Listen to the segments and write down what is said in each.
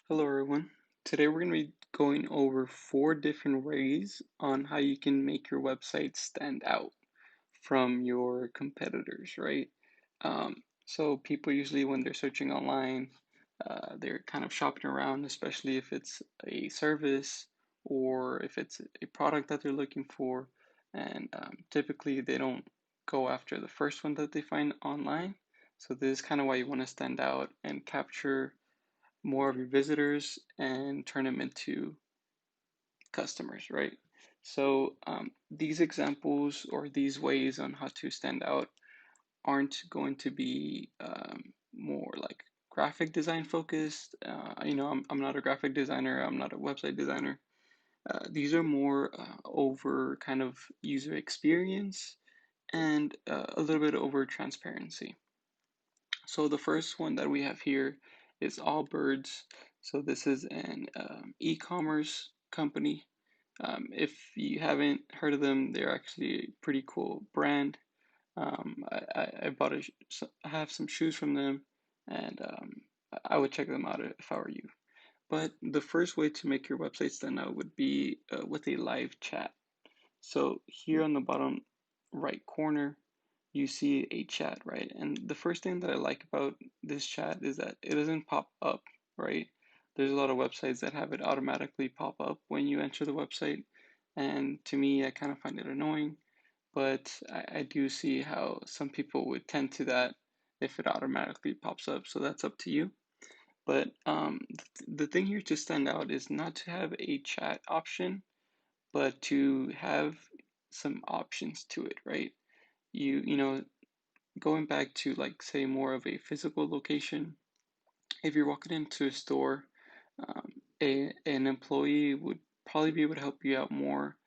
Hello, everyone. Today we're going to be going over four different ways on how you can make your website stand out from your competitors, right? So people usually, when they're searching online, they're kind of shopping around, especially if it's a service or if it's a product that they're looking for. And typically, they don't go after the first one that they find online. So this is kind of why you want to stand out and capture more of your visitors and turn them into customers, right? So these examples or these ways on how to stand out aren't going to be more like graphic design focused. I'm not a graphic designer. I'm not a website designer. These are more over kind of user experience and a little bit over transparency. So the first one that we have here is Allbirds. So this is an e-commerce company. If you haven't heard of them, they're actually a pretty cool brand. I bought I have some shoes from them, and I would check them out if I were you. But the first way to make your website stand out would be with a live chat. So here on the bottom right corner, you see a chat, right? And the first thing that I like about this chat is that it doesn't pop up, right? There's a lot of websites that have it automatically pop up when you enter the website. And to me, I kind of find it annoying, but I do see how some people would tend to that if it automatically pops up. So that's up to you. But the thing here to stand out is not to have a chat option, but to have some options to it, right? You know, going back to like say more of a physical location, if you're walking into a store, an employee would probably be able to help you out more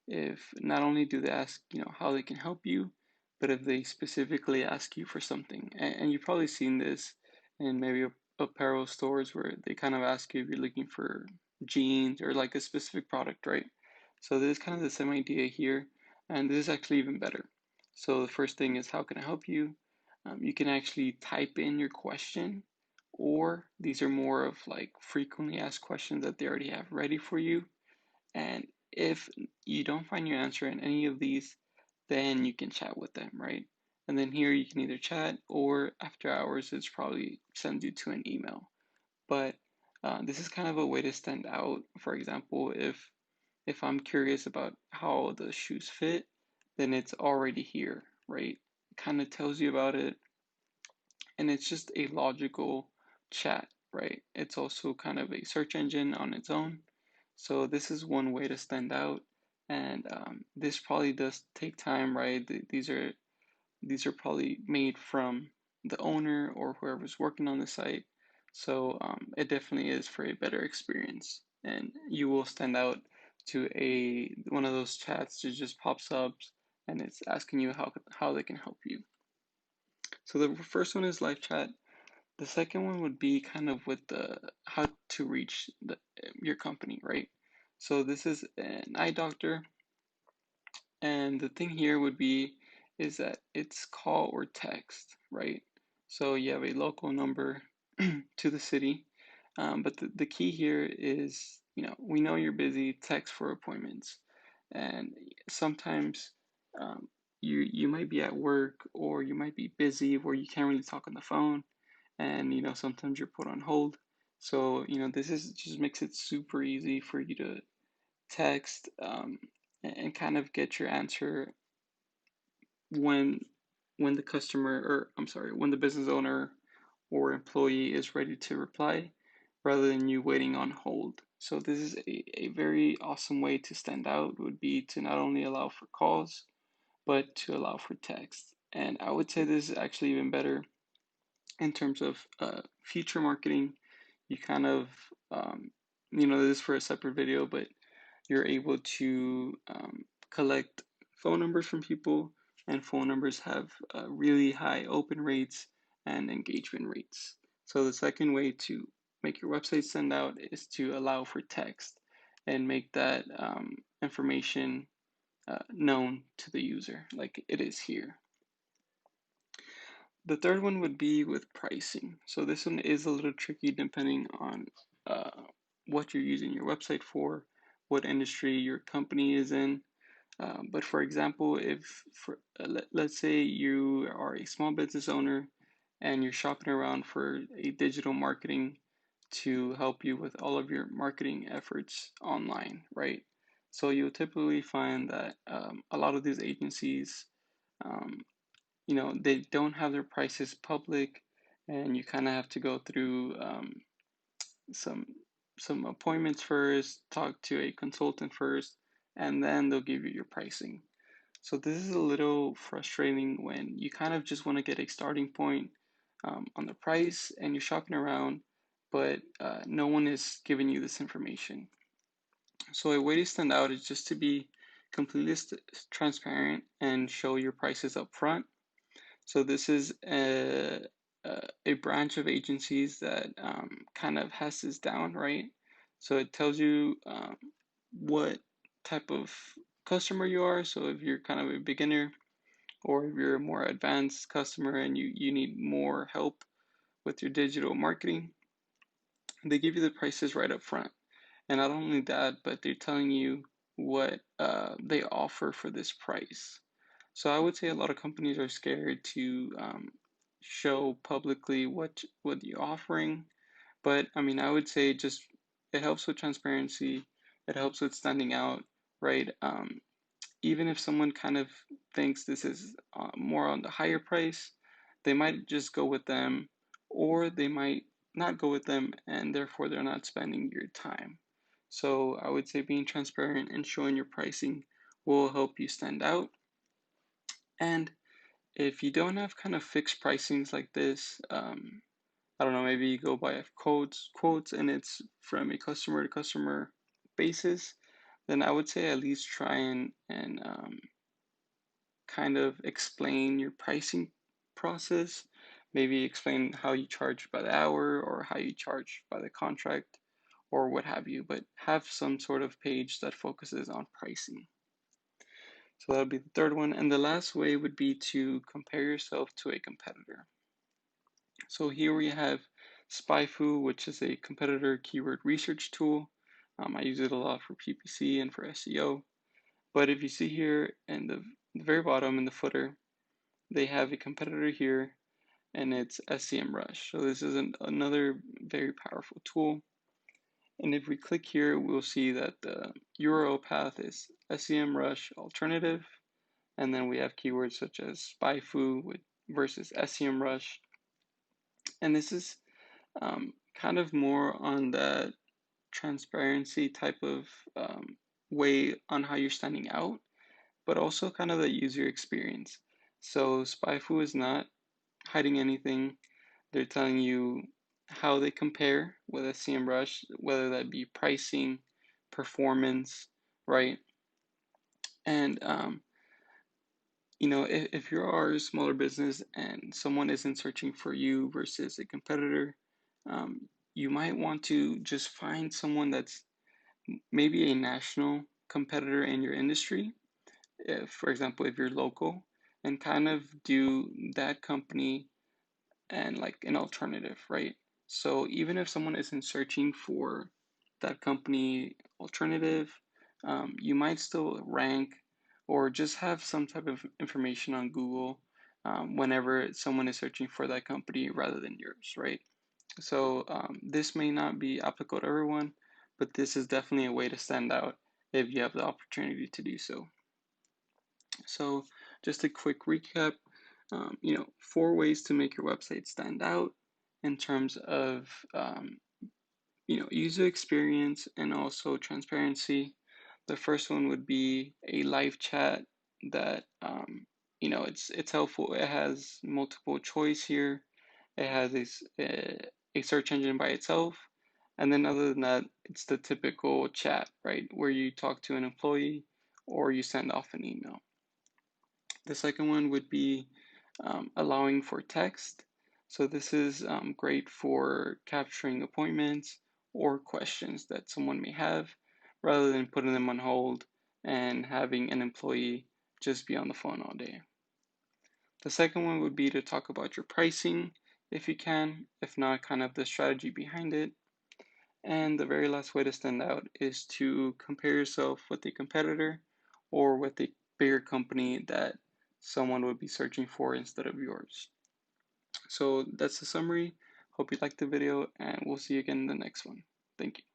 if not only do they ask, how they can help you, but if they specifically ask you for something. And you've probably seen this in maybe apparel stores where they kind of ask you if you're looking for jeans or like a specific product, right? So this is kind of the same idea here, and this is actually even better. So the first thing is, how can I help you? You can actually type in your question, or these are more of like frequently asked questions that they already have ready for you. And if you don't find your answer in any of these, then you can chat with them, right? And then here you can either chat or after hours, it's probably sends you to an email. But this is kind of a way to stand out. For example, if I'm curious about how the shoes fit, then it's already here, right? It kind of tells you about it, and it's just a logical chat, right? It's also kind of a search engine on its own. So this is one way to stand out, and this probably does take time, right? These are probably made from the owner or whoever's working on the site. So it definitely is for a better experience, and you will stand out to a one of those chats that just pops up and it's asking you how they can help you. So the first one is live chat. The second one would be kind of with the how to reach your company, right? So this is an eye doctor, and the thing here would be is that it's call or text, right? So you have a local number to the city, but the key here is, we know you're busy, text for appointments, and sometimes you might be at work or you might be busy where you can't really talk on the phone, and sometimes you're put on hold. So this is just makes it super easy for you to text, and kind of get your answer when when the customer, or I'm sorry, when the business owner or employee is ready to reply, rather than you waiting on hold. So this is a very awesome way to stand out, would be to not only allow for calls, but to allow for text. And I would say this is actually even better in terms of future marketing. You kind of, this is for a separate video, but you're able to collect phone numbers from people, and phone numbers have really high open rates and engagement rates. So the second way to make your website stand out is to allow for text and make that information known to the user like it is here. The third one would be with pricing. So this one is a little tricky depending on what you're using your website for, what industry your company is in. But for example, if let's say you are a small business owner and you're shopping around for a digital marketing to help you with all of your marketing efforts online, right? So you'll typically find that a lot of these agencies, um, they don't have their prices public, and you kind of have to go through some some appointments first, talk to a consultant first, and then they'll give you your pricing. So this is a little frustrating when you kind of just want to get a starting point on the price and you're shopping around, but no one is giving you this information. So a way to stand out is just to be completely transparent and show your prices up front. So this is a branch of agencies that kind of has this down, right? So it tells you what type of customer you are. So if you're kind of a beginner, or if you're a more advanced customer and you need more help with your digital marketing, they give you the prices right up front. And not only that, but they're telling you what they offer for this price. So I would say a lot of companies are scared to show publicly what you're offering. But I mean, I would say just it helps with transparency. It helps with standing out, right? Even if someone kind of thinks this is more on the higher price, they might just go with them, or they might not go with them, and therefore they're not spending your time. So I would say being transparent and showing your pricing will help you stand out. And if you don't have kind of fixed pricings like this, I don't know, maybe you go by quotes, and it's from a customer to customer basis, then I would say at least try and kind of explain your pricing process. Maybe explain how you charge by the hour or how you charge by the contract or what have you, but have some sort of page that focuses on pricing. So that would be the third one. And the last way would be to compare yourself to a competitor. So here we have SpyFu, which is a competitor keyword research tool. I use it a lot for PPC and for SEO. But if you see here in the very bottom in the footer, they have a competitor here, and it's SEMrush. So this is another very powerful tool. And if we click here, we'll see that the URL path is SEMrush alternative, and then we have keywords such as SpyFu versus SEMrush. And this is kind of more on that transparency type of way on how you're standing out, but also kind of the user experience. So SpyFu is not hiding anything. They're telling you how they compare with SEMrush, whether that be pricing, performance, right? And if you are a smaller business and someone isn't searching for you versus a competitor, um, you might want to just find someone that's maybe a national competitor in your industry. If, for example, if you're local, and kind of do that company and like an alternative, right? So even if someone isn't searching for that company alternative, you might still rank or just have some type of information on Google whenever someone is searching for that company rather than yours, right? So this may not be applicable to everyone, but this is definitely a way to stand out if you have the opportunity to do so. So just a quick recap, 4 ways to make your website stand out in terms of, user experience and also transparency. The first one would be a live chat that, it's helpful. It has multiple choice here. It has a search engine by itself. And then other than that, it's the typical chat, right? Where you talk to an employee or you send off an email. The second one would be allowing for text. So this is great for capturing appointments or questions that someone may have rather than putting them on hold and having an employee just be on the phone all day. The second one would be to talk about your pricing if you can, if not, kind of the strategy behind it. And the very last way to stand out is to compare yourself with a competitor or with a bigger company that someone would be searching for instead of yours. So that's the summary. Hope you liked the video, and we'll see you again in the next one. Thank you.